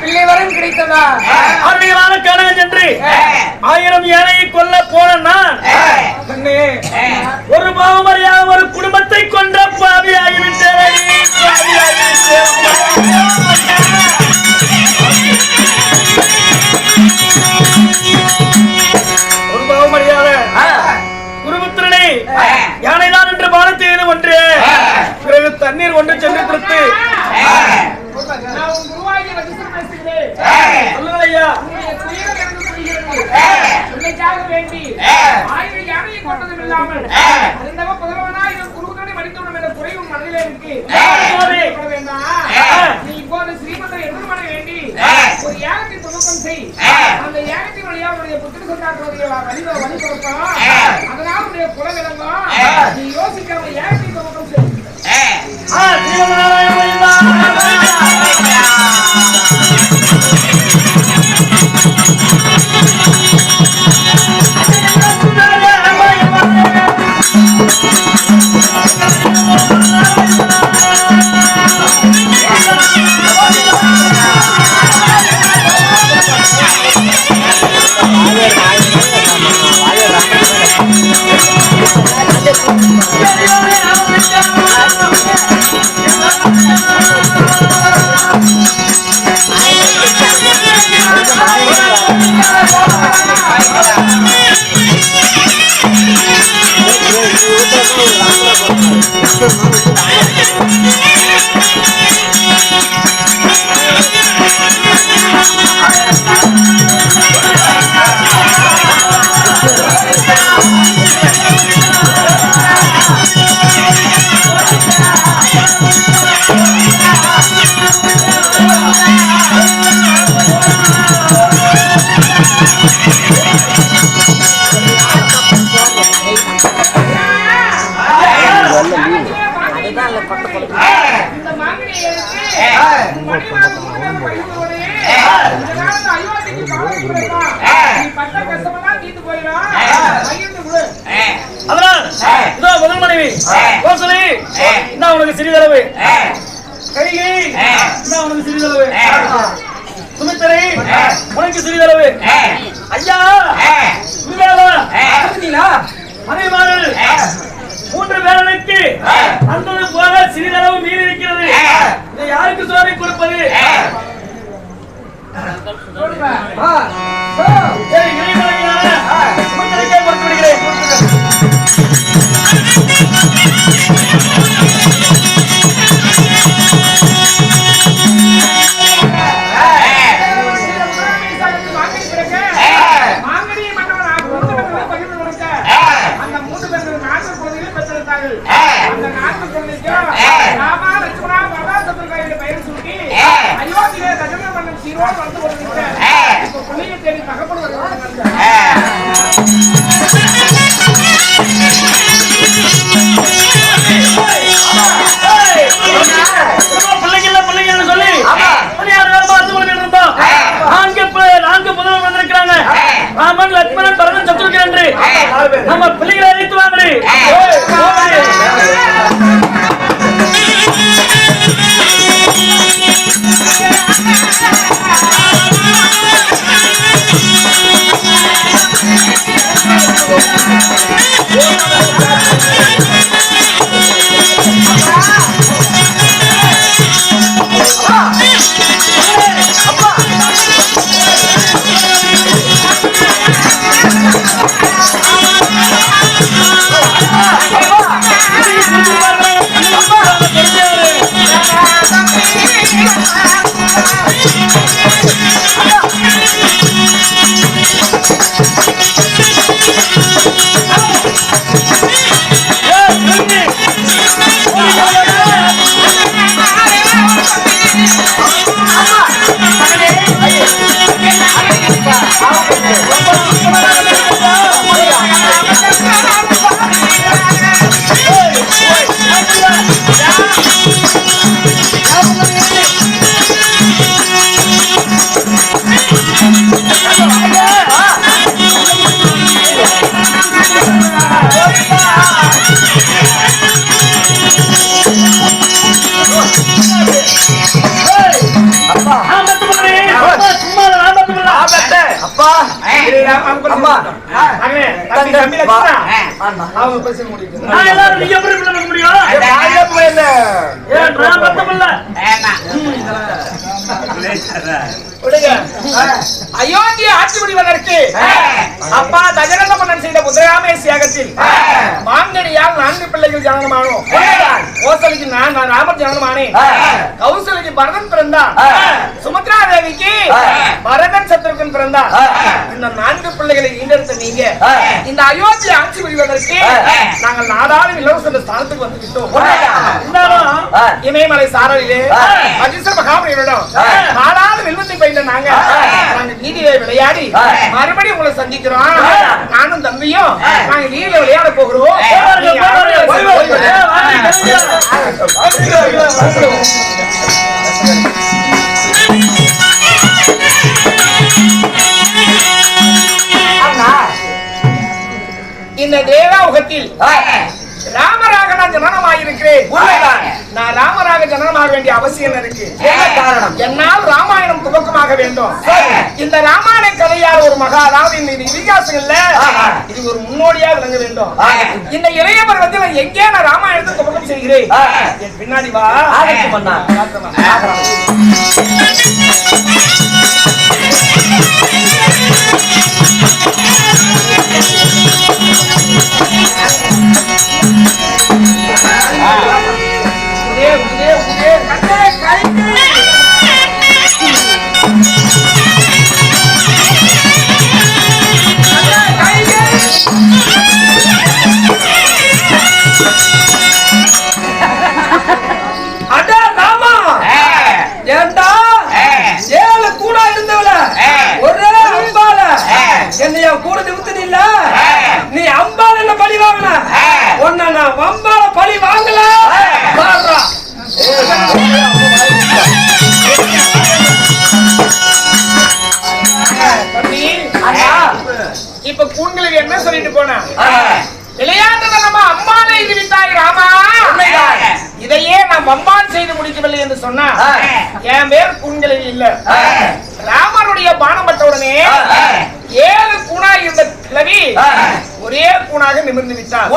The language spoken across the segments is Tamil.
பிள்ளை வரம் கிடைத்ததா? அருமையான கணவன் என்று 1000 யானையை கொல்ல போனா ஒரு பாவம் அறியாத ஒரு குடும்பத்தை கொன்ற பாவியாகிவிட்டேன். ஒரு பாவம் அறியாத குருபுத்திரனை யானைதான் என்று பானத்தை ஒன்று பிறகு தண்ணீர் ஒன்று சென்று கொடுத்து யோசிக்காம யாகத்தை துவக்கம் செய். சிறிதளவு கைகை உனக்கு சிறிதளவு சுமித்தரை உனக்கு சிறிதளவு ஐயா அதே மாதிரி 3 பேரனுக்கு அந்தது போக சிறிதளவு மீறி இருக்கிறது. இதை யாருக்கு சோதனை கொடுப்பது? சுமித்தரைக்கே கொடுத்து விடுகிறேன். பிள்ளைங்க அம்மா அண்ணே தம்பி தம்பி லட்சுமணா அவங்க பேச முடியும் நான் எல்லாரும் நீங்க எப்படி பண்ண முடியும் வாயே போயில ஏன் நான் பத்தமல்ல அயோத்தியை ஆட்சி புரிவதற்கு அப்பா தசரத மன்னன் செய்த முதலாமே தியாகத்தில் மாங்கனியால் 4 பிள்ளைகள் ஜனனமானோம். கோசலைக்கு நான் ராமர் ஜனனமானேன். கௌசலைக்கு பரதன் பிறந்தான். சுமத்ரா தேவிக்கு பரதன் சத்ருகன் பிறந்தான். இந்த 4 பிள்ளைகளை ஈண்டெடுத்த நீங்க இந்த அயோத்தியை ஆட்சி புரிவதற்கு நாங்கள் நாடாளும் இலவச ஸ்தானத்துக்கு வந்து விட்டோம். இமயமலை சாரலிலே மகேஸ்வர மகாபலியிடம் நாடாளும் வில்வத்தை பயின்ற நாங்க நீதியை விளையாடி மறுபடியும் உங்களை சந்திக்கிறோம். நானும் தம்பியும் நாங்க நீதியில விளையாட போகிறோம். இந்த தேவாவுகத்தில் ராமராக நான் ஜனனமாயிருக்கிறேன். நான் ராமராக ஜனனமாக வேண்டிய அவசியம் இருக்கு. என்னால் ராமாயணம் துவக்கமாக வேண்டும். இந்த ராமாயண கதையால் ஒரு மகா, அதாவது இந்த இதிகாசம் இல்ல, இது ஒரு முன்னோடியா விளங்க வேண்டும். இந்த இளைய பருவத்தில் எங்கே நான் ராமாயணத்தை துவக்கம் செய்கிறேன். என் பின்னாடி வா. என்னைய கூட நிமித்தம் இல்ல, நீ அம்பால என்ன பழி வாங்கின, உன்ன நான் வம்பால பழி வாங்கல. இப்ப கூண்களுக்கு என்ன சொல்லிட்டு போன விளையாட்டு நம்ம அம்மானை விரித்தாய் ராமா, இதையே நான் வம்பான் செய்து முடிக்கவில்லை என்று சொன்னா என் பேர் கூண்களில் இல்ல. ராமருடைய பானம் பட்டவுடனே 7 கூணா இருந்த கிழவி ஒரே கூணாக நிமிர்ந்து விட்டார்.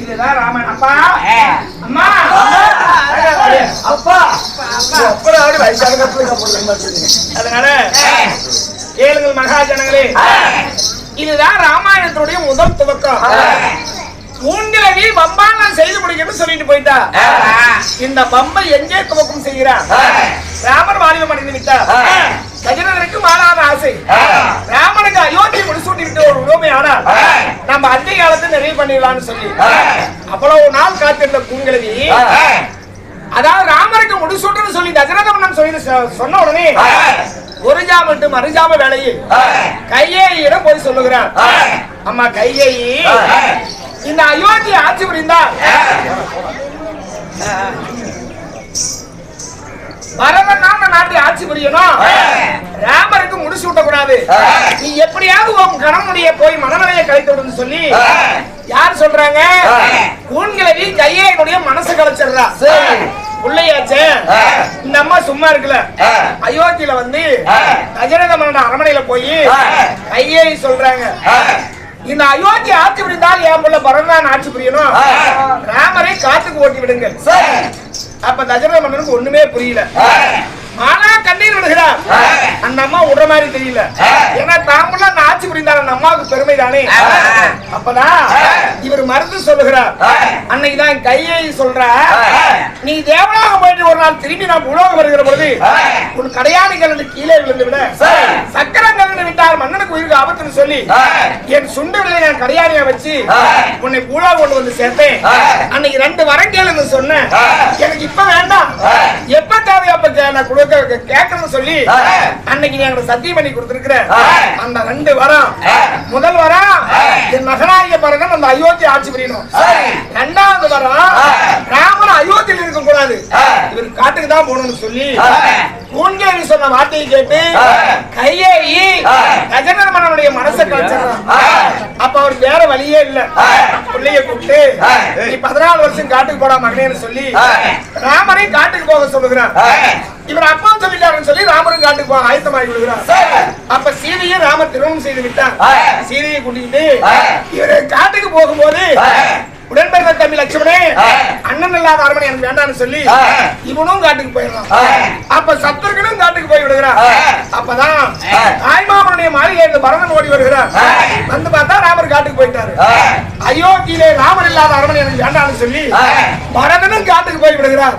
இதுதான் ராமன். அப்பா அம்மா அப்பா அதனால கேளுங்கள் மகாஜனங்களே, இதுதான் ராமாயணத்துடைய முதல் துவக்கம். கூண்கிழவி பம்பான் நான் செய்து முடிக்கணும்னு சொல்லிட்டு போயிட்டா. இந்த பம்பை எங்கே துவக்கம் செய்கிறார்? ராமர் வாலிபம் அடைந்து விட்டார். கஜேந்திரனுக்கு மாறாத ஆசை. ராமனுக்கு அயோத்தி முடிசூட்டி விட்டு ஒரு உரிமை. ஆனால் நம்ம அந்த காலத்தை நிறைவு பண்ணிடலாம்னு சொல்லி அவ்வளவு நாள் காத்திருந்த கூண்கிழவி, அதாவது ராமருக்கு முடிசூட்டுன்னு சொல்லி தசரத மன்னன் சொல்லி சொன்ன உடனே ஒரு ஜாம விட்டு மறுஜாம வேலையில் கையேயிடம் போய் சொல்லுகிறார். அம்மா கையேயி, இந்த அயோத்தி ஆட்சி புரிந்தால் பரதன் தான் நாட்டை ஆட்சி புரியணும். ராமருக்கு முடிச்சு விட்ட கூடாது. நீ எப்படியாவது உன் கணவனுடைய போய் மனநிலையை கலைத்து விடுன்னு சொல்லி யார் சொல்றாங்க? கூண்கிழவி கையேயினுடைய மனசு கலைச்சிடுறா. பிள்ளையாச்சே, இந்த அம்மா சும்மா இருக்குல்ல. அயோத்தியில வந்து தசரத மன்னன் அரண்மனையில போய் கையேயி சொல்றாங்க, இந்த அயோத்தி ஆட்சி புரிந்தால் என் பிள்ளை பரதன் ஆட்சி புரியணும், ராமரை காத்துக்கு ஓட்டி விடுங்க. அப்ப தசரத மன்னனுக்கு ஒண்ணுமே புரியல. ஆனா கண்ணீர் விடுகிறார். அந்த அம்மா விடுற மாதிரி தெரியல. ஏன்னா தாம்புள்ள அந்த ஆட்சி புரிந்தார், அந்த அம்மாவுக்கு பெருமை தானே. அப்பதான் இவர் மருந்து சொல்லுகிறார். அன்னைக்குதான் கையை சொல்ற, நீ தேவனாக போயிட்டு ஒரு நாள் திரும்பி நாம் உலகம் வருகிற பொழுது உன் கடையாணிகள் கீழே விழுந்து விட, சக்கரங்கள் விட்டால் மன்னனுக்கு உயிருக்கு ஆபத்துன்னு சொல்லி என் சுண்டுகளை நான் கடையாணியா வச்சு உன்னை பூலா கொண்டு வந்து சேர்த்தேன். அன்னைக்கு 2 வரம் கேளுன்னு சொன்னேன். எனக்கு இப்ப வேண்டாம், எப்ப தேவை அப்ப நான் கேட்கணும்னு சொல்லி அன்னைக்கு நீ சத்தியம் பண்ணி கொடுத்திருக்கிற அந்த 2 வரம். முதல் வரம், என் மகனாகிய பரதன் அந்த அயோத்தி ஆட்சி புரியணும். 2வது வரம், ராமன் அயோத்தியில் இருக்க கூடாது, இவர் காட்டுக்கு தான் போகணும்னு சொல்லி கூண்கிழவி சொன்ன வார்த்தையை கேட்டு கையேயி கஜேந்திர மன்னனுடைய மனசை கலைச்சான். அப்ப அவருக்கு வேற வழியே இல்ல. பிள்ளைய கூப்பிட்டு நீ 14 வருஷம் காட்டுக்கு போடா மகனேன்னு சொல்லி ராமனை காட்டுக்கு போக சொல்லுகிறான். இவர் அப்பா சொல்லிட்டாருன்னு சொல்லி ராமரும் காட்டுக்கு போக ஆயத்தமாகி விடுகிறார். அப்ப சீதையை ராமர் திருமணம் செய்து விட்டார். சீதையை கூட்டிட்டு இவரு காட்டுக்கு போகும்போது உடன்பிறந்த தம்பி லட்சுமணே அண்ணன் இல்லாத அரமனை எனக்கு வேண்டாம்னு சொல்லி இவனும் காட்டுக்கு போயிடலாம். அப்ப சத்துருக்கனும் காட்டுக்கு போய் விடுகிறார். அப்பதான் தாய்மாமனுடைய மாளிகையிலிருந்து பரதன் ஓடி வருகிறார். வந்து பார்த்தா ராமர் காட்டுக்கு போயிட்டாரு. அயோத்தியிலே ராமர் இல்லாத அரமனை எனக்கு வேண்டாம்னு சொல்லி பரதனும் காட்டுக்கு போய் விடுகிறார்.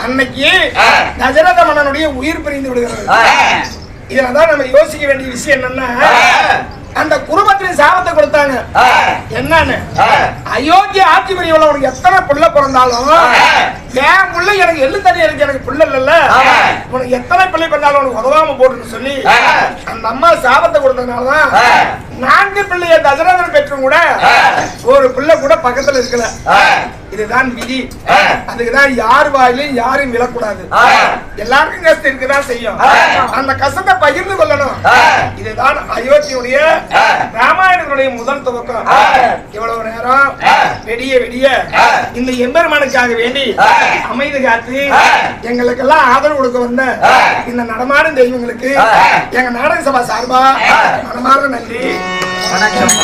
அன்னைக்கு தசரத மன்னனுடைய உயிர் பிரிந்து விடுகிறது. இதுலதான் நம்ம யோசிக்க வேண்டிய விஷயம் என்னன்னா, அந்த குடும்பத்தின் சாபத்தை கொடுத்தாங்க. என்னன்னு, அயோத்தியா ஆட்சி புரியல உனக்கு எத்தனை புள்ள பிறந்தாலும் என் புள்ள எனக்கு எள்ளு தண்ணி இருக்கு, எனக்கு புள்ள இல்ல, உனக்கு எத்தனை பிள்ளை பிறந்தாலும் உனக்கு உதவாம போட்டுன்னு சொல்லி அந்த அம்மா சாபத்தை கொடுத்ததுனாலதான் 4 பிள்ளைய தசரதன் பெற்றும் கூட ஒரு பிள்ளை கூட பக்கத்துல இருக்கல. இதுதான் விதி. அதுக்குதான் யார் வாயிலும் யாரும் விழக்கூடாது. எல்லாருக்கும் கஷ்டம் இருக்குதான் செய்யும். அந்த கஷ்டத்தை பகிர்ந்து கொள்ளணும். இதுதான் அயோத்தியுடைய ராமாயணனுடைய முதல் துவக்கம். இவ்வளவு நேரம் வெடிய வெடிய இந்த எம்பெருமானுக்காக வேண்டி அமைதி காத்து எங்களுக்கெல்லாம் ஆதரவு கொடுக்க வந்த இந்த நடமாடும் தெய்வங்களுக்கு எங்க நாடக சபா சார்பா மனமார்ந்த நன்றி. வணக்கம்.